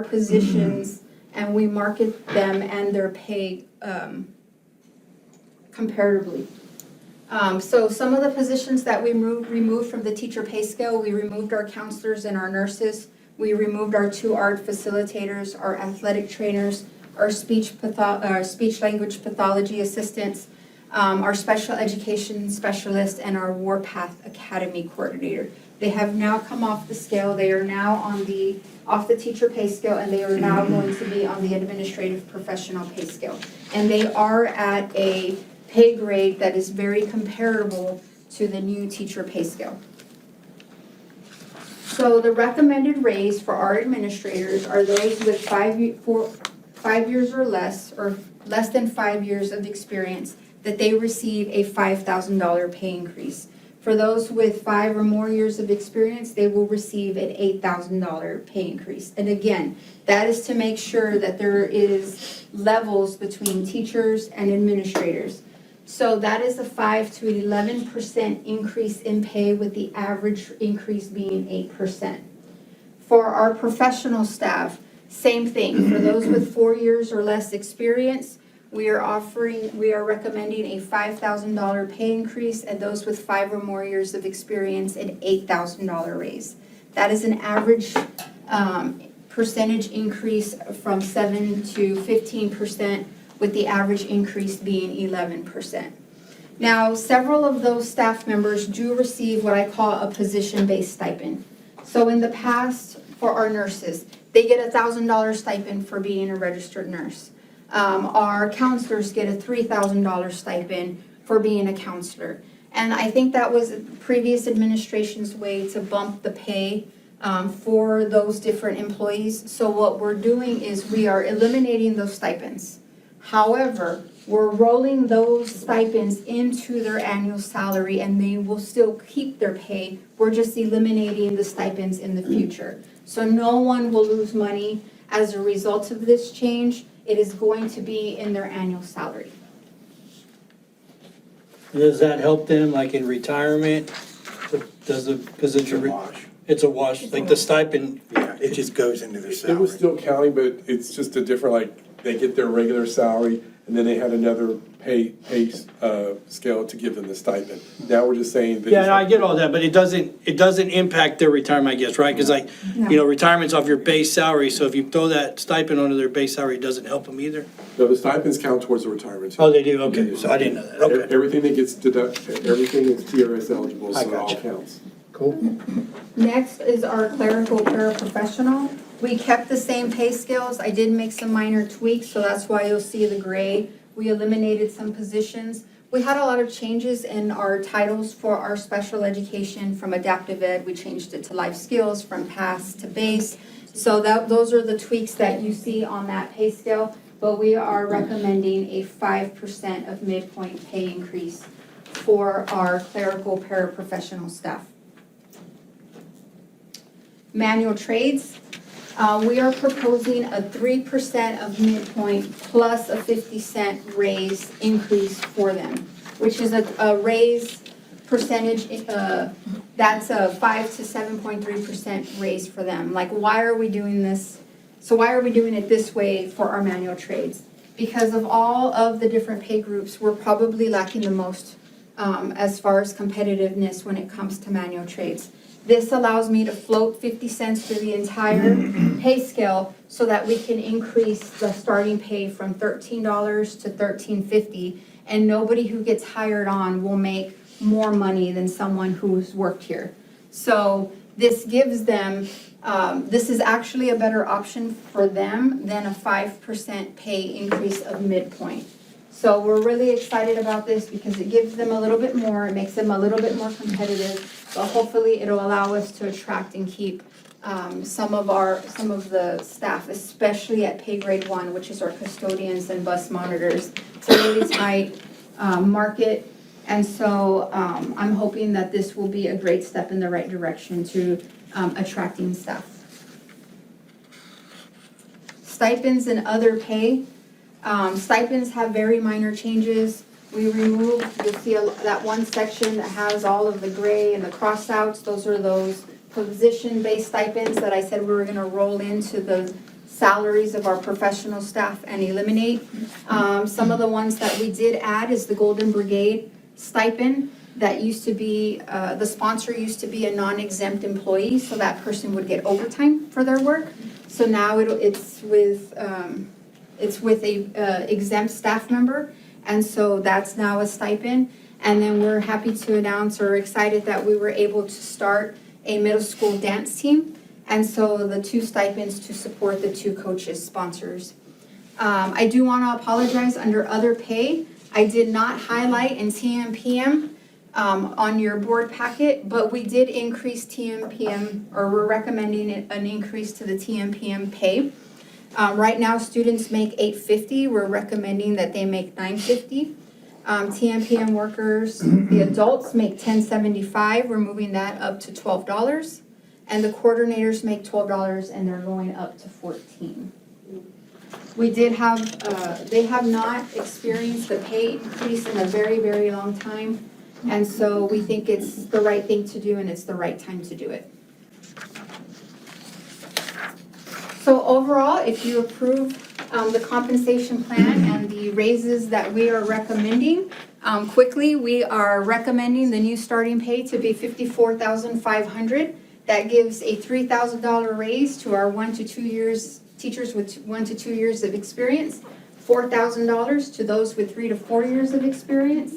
positions and we market them and their pay comparatively. So some of the positions that we removed from the teacher pay scale, we removed our counselors and our nurses. We removed our 2 art facilitators, our athletic trainers, our speech language pathology assistants, our special education specialist, and our Warpath Academy coordinator. They have now come off the scale. They are now off the teacher pay scale, and they are now going to be on the administrative professional pay scale. And they are at a pay grade that is very comparable to the new teacher pay scale. So the recommended raise for our administrators are those with 5 years or less than 5 years of experience, that they receive a $5,000 pay increase. For those with 5 or more years of experience, they will receive an $8,000 pay increase. And again, that is to make sure that there is levels between teachers and administrators. So that is a 5 to 11% increase in pay, with the average increase being 8%. For our professional staff, same thing. For those with 4 years or less experience, we are recommending a $5,000 pay increase, and those with 5 or more years of experience, an $8,000 raise. That is an average percentage increase from 7 to 15%, with the average increase being 11%. Now, several of those staff members do receive what I call a position-based stipend. So in the past, for our nurses, they get $1,000 stipend for being a registered nurse. Our counselors get a $3,000 stipend for being a counselor. And I think that was previous administration's way to bump the pay for those different employees. So what we're doing is we are eliminating those stipends. However, we're rolling those stipends into their annual salary and they will still keep their pay. We're just eliminating the stipends in the future. So no one will lose money as a result of this change. It is going to be in their annual salary. Does that help them, like in retirement? Because it's a wash. It's a wash, like the stipend, Yeah, it just goes into their It was salary. still counting, but it's just a different, like, they get their regular salary, and then they had another pay scale to give them the stipend. Now we're just saying that. yeah, and I get all that, but it doesn't impact their retirement, I guess, right? Because like, retirement's off your base salary, so if you throw that stipend onto their base salary, it doesn't help them either? No, the stipends count towards the retirement too. Oh, they do, okay, so I didn't know that, okay. Everything that gets deducted, everything is TRS eligible, I so it all gotcha. counts. Cool. Next is our clerical paraprofessional. We kept the same pay scales. I did make some minor tweaks, so that's why you'll see the gray. We eliminated some positions. We had a lot of changes in our titles for our special education from adaptive ed. We changed it to life skills, from pass to base. So those are the tweaks that you see on that pay scale, but we are recommending a 5% of midpoint pay increase for our clerical paraprofessional staff. Manual trades, we are proposing a 3% of midpoint plus a 50-cent raise increase for them, which is a raise percentage, that's a 5 to 7.3% raise for them. Like, why are we doing this? So why are we doing it this way for our manual trades? Because of all of the different pay groups, we're probably lacking the most as far as competitiveness when it comes to manual trades. This allows me to float 50 cents through the entire pay scale so that we can increase the starting pay from $13 to $13.50, and nobody who gets hired on will make more money than someone who's worked here. So this gives them, this is actually a better option for them than a 5% pay increase of midpoint. So we're really excited about this because it gives them a little bit more, it makes them a little bit more competitive, but hopefully it'll allow us to attract and keep some of the staff, especially at pay grade 1, which is our custodians and bus monitors. It's a really tight market, and so I'm hoping that this will be a great step in the right direction to attracting staff. Stipends and other pay. Stipends have very minor changes. We removed, you'll see that one section that has all of the gray and the crossouts. Those are those position-based stipends that I said we were gonna roll into the salaries of our professional staff and eliminate. Some of the ones that we did add is the Golden Brigade stipend. That used to be, the sponsor used to be a non-exempt employee, so that person would get overtime for their work. So now it's with a exempt staff member, and so that's now a stipend. And then we're happy to announce or excited that we were able to start a middle school dance team. And so the 2 stipends to support the 2 coaches, sponsors. I do want to apologize under other pay. I did not highlight in TMPM on your board packet, but we did increase TMPM, or we're recommending an increase to the TMPM pay. Right now, students make $8.50. We're recommending that they make $9.50. TMPM workers, the adults make $10.75. We're moving that up to $12. And the coordinators make $12, and they're going up to $14. We did have, they have not experienced a pay increase in a very, very long time. And so we think it's the right thing to do, and it's the right time to do it. So overall, if you approve the compensation plan and the raises that we are recommending, quickly, we are recommending the new starting pay to be $54,500. That gives a $3,000 raise to our 1 to 2 years, teachers with 1 to 2 years of experience, $4,000 to those with 3 to 4 years of experience,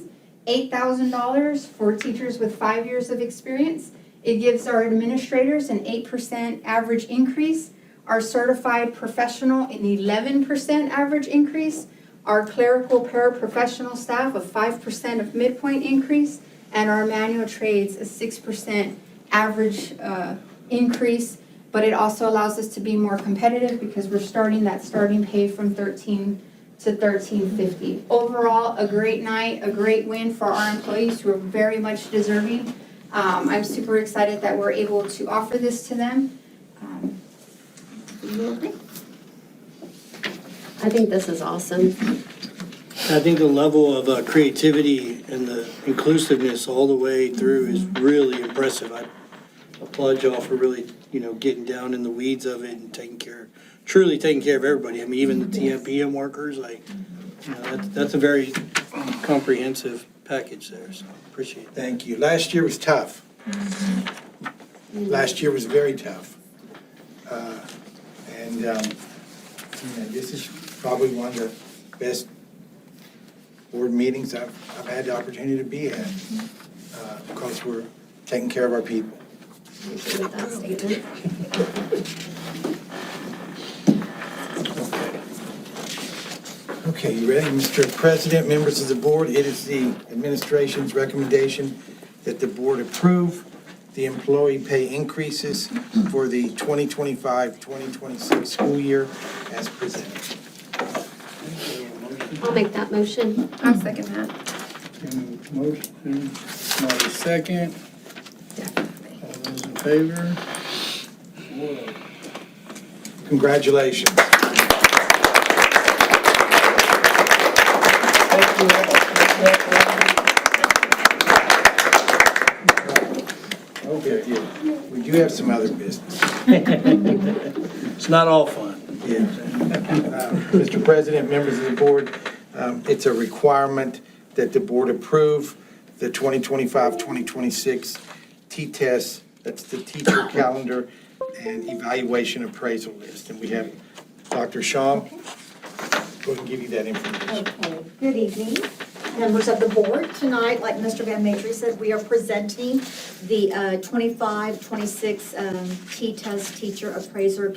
$8,000 for teachers with 5 years of experience. It gives our administrators an 8% average increase. our certified professional an 11% average increase, our clerical paraprofessional staff a 5% of midpoint increase, and our manual trades a 6% average increase. But it also allows us to be more competitive because we're starting that starting pay from $13 to $13.50. Overall, a great night, a great win for our employees who are very much deserving. I'm super excited that we're able to offer this to them. You agree? I think this is awesome. I think the level of creativity and the inclusiveness all the way through is really impressive. I applaud y'all for really, getting down in the weeds of it and truly taking care of everybody. I mean, even the TMPM workers, that's a very comprehensive package there, so appreciate it. Thank you. Last year was tough. Last year was very tough. This is probably one of the best board meetings I've had the opportunity to be at, because we're taking care of our people. I agree with that statement. Okay, you ready, Mr. President, members of the board? It is the administration's recommendation that the board approve the employee pay increases for the 2025-2026 school year as presented. I'll make that motion. I'll second that. Motion, Marty second. All those in favor? Congratulations. Okay, yeah. We do have some other business. It's not all fun. Yeah. Mr. President, members of the board, it's a requirement that the board approve the 2025-2026 T-test, that's the teacher calendar and evaluation appraisal list. And we have Dr. Shaw, go ahead and give you that information. Okay, good evening, members of the board. Tonight, like Mr. Van Matry said, we are presenting the 25-26 T-test teacher appraisal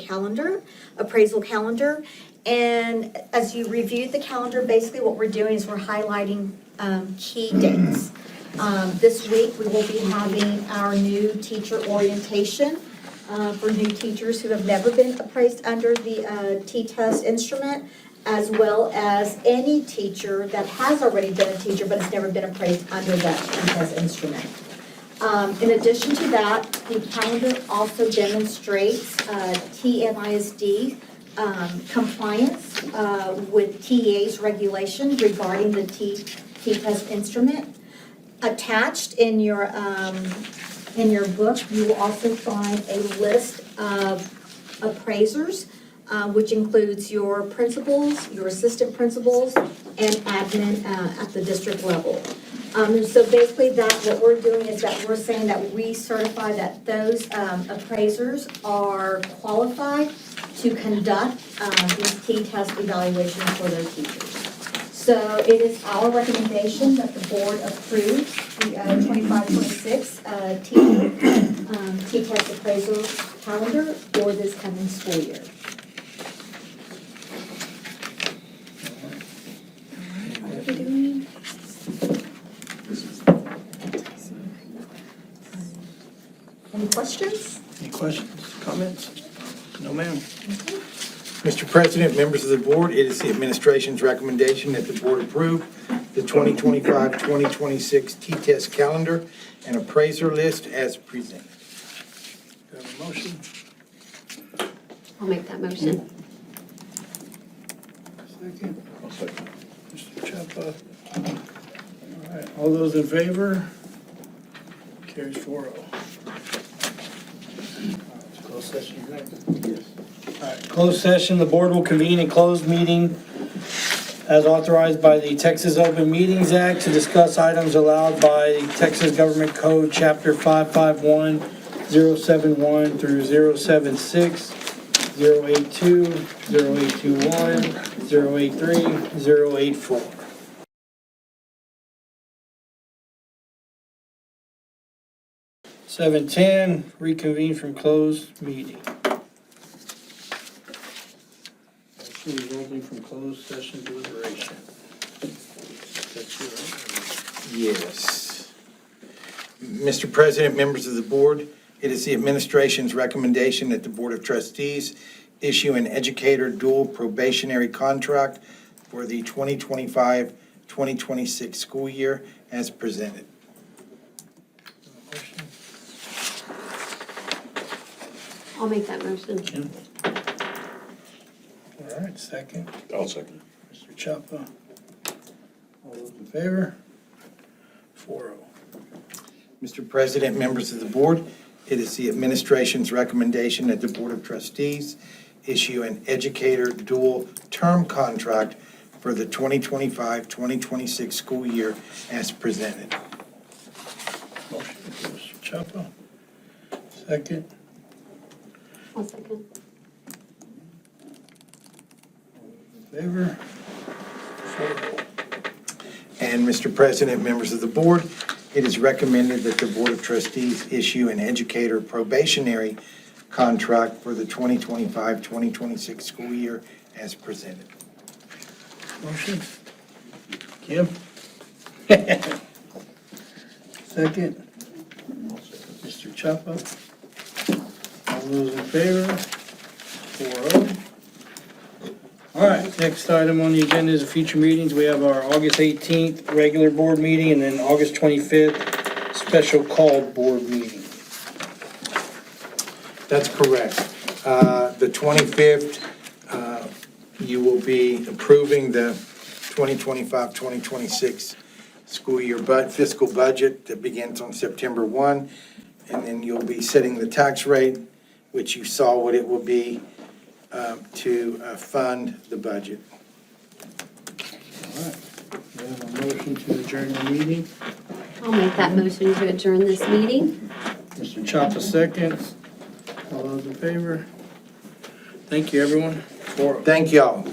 calendar. And as you reviewed the calendar, basically what we're doing is we're highlighting key dates. This week, we will be having our new teacher orientation for new teachers who have never been appraised under the T-test instrument, as well as any teacher that has already been a teacher but has never been appraised under that T-test instrument. In addition to that, the calendar also demonstrates TMISD compliance with TEA's regulation regarding the T-test instrument. Attached in your book, you will also find a list of appraisers, which includes your principals, your assistant principals, and admin at the district level. So basically what we're doing is that we're saying that we certify that those appraisers are qualified to conduct these T-test evaluations for their teachers. So it is our recommendation that the board approves the 25-26 T-test appraisal calendar for this coming school year. What are we doing? Any questions? Any questions, comments? No, ma'am. Mr. President, members of the board, it is the administration's recommendation that the board approve the 2025-2026 T-test calendar and appraiser list as presented. Do I have a motion? I'll make that motion. Second. Mr. Chapa. All right, all those in favor? Carries 4-0. Closed session, next. Yes. All right, closed session, the board will convene in closed meeting as authorized by the Texas Open Meetings Act to discuss items allowed by Texas Government Code, Chapter 551, 071 through 076, 082, 0821, 083, 084. 7:10, reconvene from closed meeting. resulting from closed session deliberation. That's you, right? Yes. Mr. President, members of the board, it is the administration's recommendation that the Board of Trustees issue an educator dual probationary contract for the 2025-2026 school year as presented. Motion? I'll make that motion. Kim? All right, second. I'll second. Mr. Chapa. All those in favor? 4-0. Mr. President, members of the board, it is the administration's recommendation that the Board of Trustees issue an educator dual term contract for the 2025-2026 school year as presented. Motion for Mr. Chapa. Second. I'll second. In favor? 4-0. And Mr. President, members of the board, it is recommended that the Board of Trustees issue an educator probationary contract for the 2025-2026 school year as presented. Motion? Kim? Second? Mr. Chapa? All those in favor? 4-0. All right, next item on the agenda is the future meetings. We have our August 18th regular board meeting and then August 25th special called board meeting. That's correct. The 25th, you will be approving the 2025-2026 school year fiscal budget that begins on September 1. And then you'll be setting the tax rate, which you saw what it will be to fund the budget. All right, we have a motion to adjourn the meeting. I'll make that motion to adjourn this meeting. Mr. Chapa seconds. All those in favor? Thank you, everyone. 4-0. Thank y'all.